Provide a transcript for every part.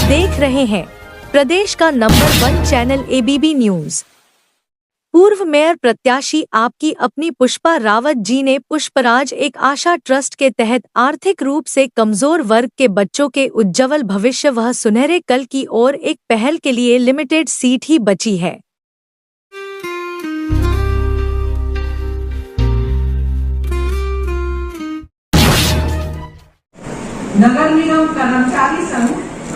देख रहे हैं प्रदेश का नंबर 1 चैनल ABB न्यूज। पूर्व मेयर प्रत्याशी आपकी अपनी पुष्पा रावत जी ने पुष्पराज एक आशा ट्रस्ट के तहत आर्थिक रूप से कमजोर वर्ग के बच्चों के उज्ज्वल भविष्य व सुनहरे कल की ओर एक पहल के लिए लिमिटेड सीट ही बची है। नगर निगम कर्मचारी संघ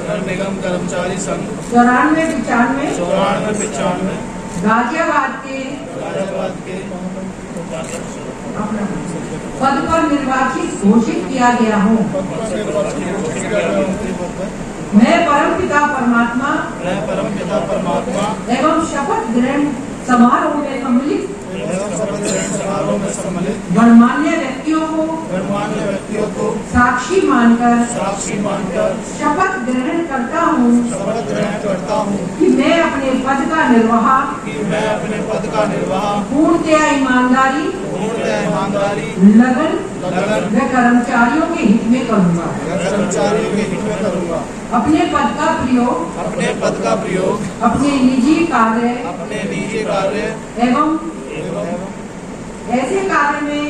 94-95 गाजियाबाद के पद पर निर्वाचित घोषित किया गया हूँ। मैं परमपिता परमात्मा एवं शपथ ग्रहण समारोह में सम्मिलित गणमान्य व्यक्तियों को साक्षी मानकर शपथ ग्रहण करता हूँ कि मैं अपने पद का निर्वाह पूर्णतया ईमानदारी लगन व कर्मचारियों के हित में करूँगा। अपने पद का प्रयोग अपने निजी कार्य एवं ऐसे कार्य में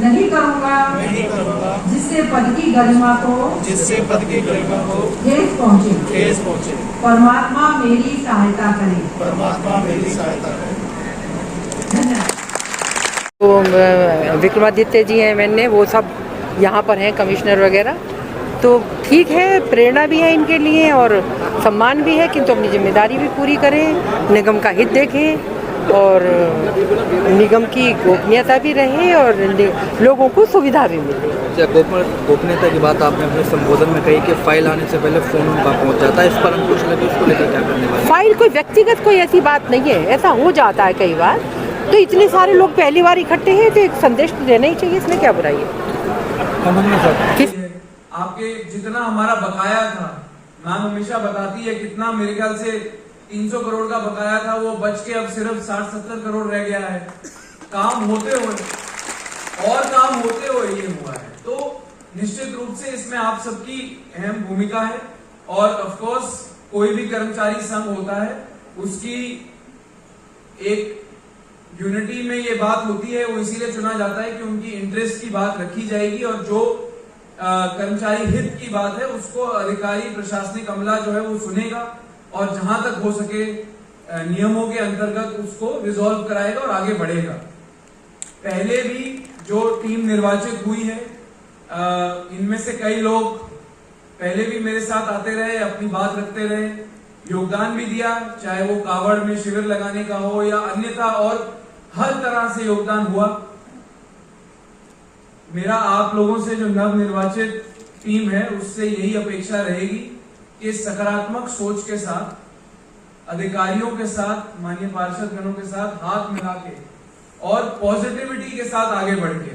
नहीं करूँगा जिससे पद की गरिमा को ठेस पहुँचे। परमात्मा मेरी सहायता करे। धन्यवाद। तो विक्रमादित्य जी हैं, मैंने वो सब यहाँ पर हैं, कमिश्नर वगैरह, तो ठीक है, प्रेरणा भी है इनके लिए और सम्मान भी है, किंतु अपनी जिम्मेदारी भी पूरी करें, निगम का हित देखें और निगम की गोपनीयता भी रहे और लोगों को सुविधा भी मिले। गोपनीयता की बात आपने अपने संबोधन में कही कि फाइल आने से पहले फोन उनका पहुंच जाता है, इस पर अंकुश लगे, उसको लेकर क्या करने वाले? फाइल कोई व्यक्तिगत कोई ऐसी बात नहीं है, ऐसा हो जाता है कई बार, तो इतने सारे लोग पहली बार इकट्ठे हैं तो एक संदेश तो देना ही चाहिए, इसमें क्या बुराई है? आपके जितना हमारा बकाया था, मैम हमेशा बताती है कितना, मेरे ख्याल से 300 करोड़ का बकाया था, वो बच के अब सिर्फ 60-70 करोड़ रह गया है। काम होते हुए ये हुआ है। तो निश्चित रूप से इसमें आप सबकी अहम भूमिका है और ऑफ कोर्स कोई भी कर्मचारी संघ होता है, उसकी एक यूनिटी में ये बात होती है, वो इसीलिए चुना जाता है कि उनकी इंटरेस्ट की बात रखी जाएगी और जो कर्मचारी हित की बात है उसको अधिकारी प्रशासनिक अमला जो है वो सुनेगा और जहां तक हो सके नियमों के अंतर्गत उसको रिजॉल्व कराएगा और आगे बढ़ेगा। पहले भी जो टीम निर्वाचित हुई है, इनमें से कई लोग पहले भी मेरे साथ आते रहे, अपनी बात रखते रहे, योगदान भी दिया, चाहे वो कावड़ में शिविर लगाने का हो या अन्यथा, और हर तरह से योगदान हुआ। मेरा आप लोगों से जो नव निर्वाचित टीम है उससे यही अपेक्षा रहेगी कि सकारात्मक सोच के साथ, अधिकारियों के साथ, माननीय पार्षद गणों के साथ हाथ मिला के और पॉजिटिविटी के साथ आगे बढ़ के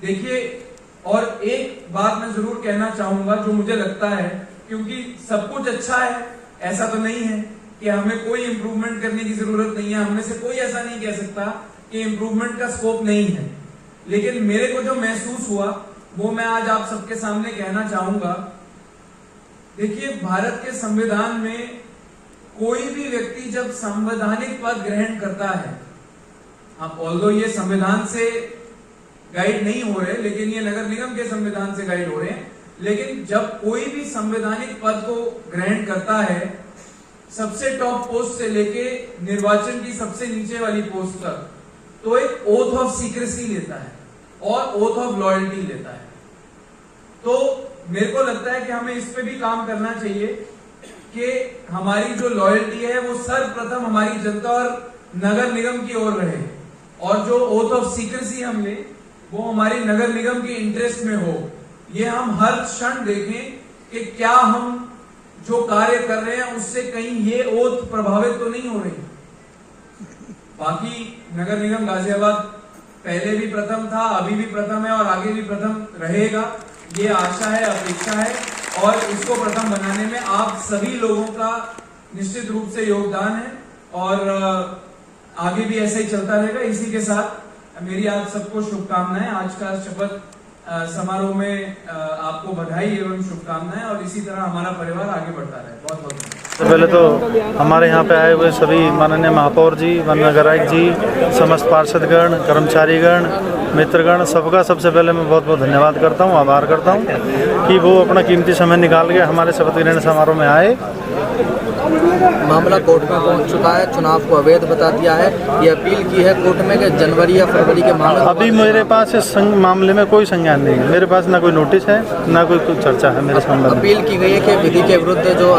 देखिए। और एक बात मैं जरूर कहना चाहूंगा जो मुझे लगता है, क्योंकि सब कुछ अच्छा है, ऐसा तो नहीं है कि हमें कोई इंप्रूवमेंट करने की जरूरत नहीं है, हमने से कोई ऐसा नहीं कह सकता कि इंप्रूवमेंट का स्कोप नहीं है, लेकिन मेरे को जो महसूस हुआ वो मैं आज आप सबके सामने कहना चाहूंगा। देखिए, भारत के संविधान में कोई भी व्यक्ति जब संवैधानिक पद ग्रहण करता है, अब ऑल्दो ये संविधान से गाइड नहीं हो रहे, लेकिन ये नगर निगम के संविधान से गाइड हो रहे हैं, लेकिन जब कोई भी संवैधानिक पद को ग्रहण करता है, सबसे टॉप पोस्ट से लेके निर्वाचन की सबसे नीचे वाली पोस्ट तक, तो एक ओथ ऑफ सीक्रेसी लेता है और ओथ ऑफ लॉयल्टी लेता है। तो मेरे को लगता है कि हमें इस पे भी काम करना चाहिए कि हमारी जो लॉयल्टी है वो सर्वप्रथम हमारी जनता और नगर निगम की ओर रहे, और जो ओथ ऑफ सीक्रेसी हम ले वो हमारी नगर निगम के इंटरेस्ट में हो। ये हम हर क्षण देखें कि क्या हम जो कार्य कर रहे हैं उससे कहीं ये ओथ प्रभावित तो नहीं हो रही। बाकी नगर निगम गाजियाबाद पहले भी प्रथम था, अभी भी प्रथम है और आगे भी प्रथम रहेगा, ये आशा है, अपेक्षा है, और इसको प्रथम बनाने में आप सभी लोगों का निश्चित रूप से योगदान है और आगे भी ऐसा ही चलता रहेगा। इसी के साथ मेरी आप सबको शुभकामनाएं। आज का शपथ समारोह में आपको बधाई एवं शुभकामनाएं और इसी तरह हमारा परिवार आगे बढ़ता रहे। बहुत बहुत धन्यवाद। पहले तो हमारे यहाँ पे आए हुए सभी माननीय महापौर जी, वन नगर आयुक्त जी, समस्त पार्षदगण, कर्मचारीगण, मित्रगण, सबका सबसे पहले मैं बहुत बहुत धन्यवाद करता हूँ, आभार करता हूँ कि वो अपना कीमती समय निकाल के हमारे शपथ ग्रहण समारोह में आए। मामला कोर्ट में पहुंच चुका है, चुनाव को अवैध बता दिया है, ये अपील की है कोर्ट में कि जनवरी या फरवरी के मामले। अभी मेरे पास इस मामले में कोई संज्ञान नहीं है, मेरे पास ना कोई नोटिस है ना कोई चर्चा है मेरे संबंध में। अपील की गई है कि विधि के विरुद्ध जो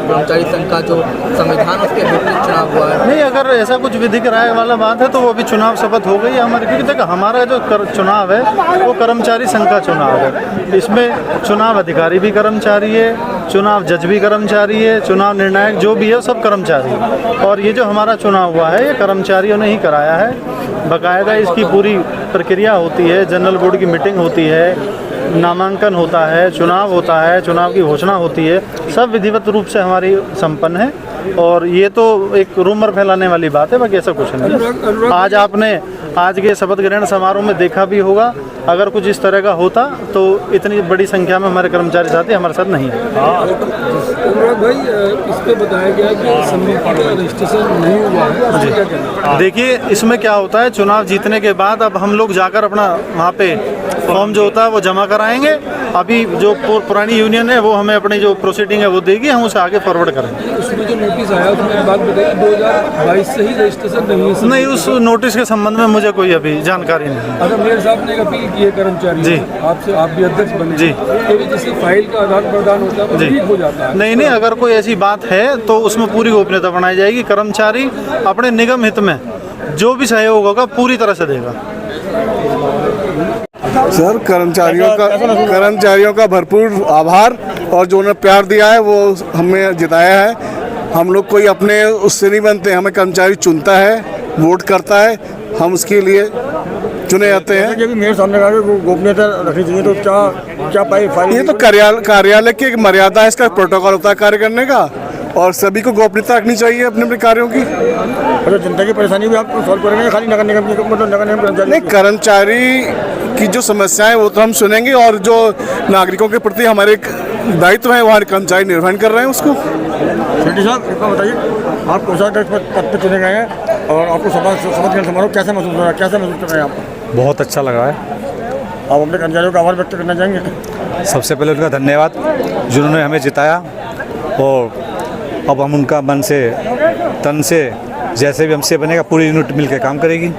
कर्मचारी संघ का जो संविधान उसके विपरीत चुनाव हुआ है। नहीं, अगर ऐसा कुछ विधि के राय वाला बात है तो वो अभी चुनाव शपथ हो गई है हमारे, क्योंकि देखो हमारा जो चुनाव है वो कर्मचारी संघ का चुनाव है। इसमें चुनाव अधिकारी भी कर्मचारी है, चुनाव जज भी कर्मचारी है, चुनाव निर्णायक जो भी है सब कर्मचारी है। और ये जो हमारा चुनाव हुआ है ये कर्मचारियों ने ही कराया है। बाकायदा इसकी पूरी प्रक्रिया होती है, जनरल बॉडी की मीटिंग होती है, नामांकन होता है, चुनाव होता है, चुनाव की घोषणा होती है, सब विधिवत रूप से हमारी संपन्न है। और ये तो एक रूमर फैलाने वाली बात है, बाकी ऐसा कुछ नहीं। आज आपने आज के शपथ ग्रहण समारोह में देखा भी होगा, अगर कुछ इस तरह का होता तो इतनी बड़ी संख्या में हमारे कर्मचारी साथी हमारे साथ नहीं है। भाई इस पे बताया गया कि सम्मिति का रजिस्ट्रेशन नहीं हुआ है। देखिए इसमें क्या होता है, चुनाव जीतने के बाद अब हम लोग जाकर अपना वहाँ पे फॉर्म जो होता है वो जमा कराएंगे। अभी जो पुरानी यूनियन है वो हमें अपनी जो प्रोसीडिंग है वो देगी, हम उसे आगे फॉरवर्ड करेंगे। उसमें जो नोटिस आया उसमें बात बताई 2022 से ही रजिस्ट्रेशन नहीं है। नहीं, उस नोटिस के संबंध में मुझे कोई अभी जानकारी नहीं है। अगर मेयर साहब ने एक अपील की है कर्मचारी जी, आपसे, आप भी अध्यक्ष बने जी, तो जिससे फाइल का आदान प्रदान होता है वो लीक हो जाता है। नहीं, अगर कोई ऐसी बात है तो उसमें पूरी गोपनीयता बनाई जाएगी। कर्मचारी अपने निगम हित में जो भी सहयोग होगा पूरी तरह से देगा। सर, कर्मचारियों का भरपूर आभार, और जो उन्हें प्यार दिया है वो हमें जिताया है। हम लोग कोई अपने उससे नहीं बनते, हमें कर्मचारी चुनता है, वोट करता है, हम उसके लिए चुने जाते हैं। मेरे सामने गोपनीयता रखनी चाहिए तो क्या फाइल? ये तो कार्यालय की एक मर्यादा है, इसका प्रोटोकॉल होता है कार्य करने का, और सभी को गोपनीयता रखनी चाहिए अपने अपने कार्यों की। अगर जनता की परेशानी भी आप सॉल्व करेंगे, खाली नगर निगम की मतलब नगर निगम कर्मचारी नहीं, कर्मचारी की जो समस्याएं वो तो हम सुनेंगे, और जो नागरिकों के प्रति हमारे दायित्व है वहाँ कर्मचारी निर्वहन कर रहे हैं उसको। शेट्टी साहब इतना बताइए, आप कोषाध्यक्ष पद पर चुने गए हैं और आपको शपथ ग्रहण समारोह कैसे महसूस हो रहा है, कैसे महसूस कर रहे हैं आप? बहुत अच्छा लगा है। आप अपने कर्मचारियों का आभार व्यक्त करना चाहेंगे? सबसे पहले उनका धन्यवाद जिन्होंने हमें जिताया, और अब हम उनका मन से तन से जैसे भी हमसे बनेगा पूरी यूनिट मिलकर काम करेगी।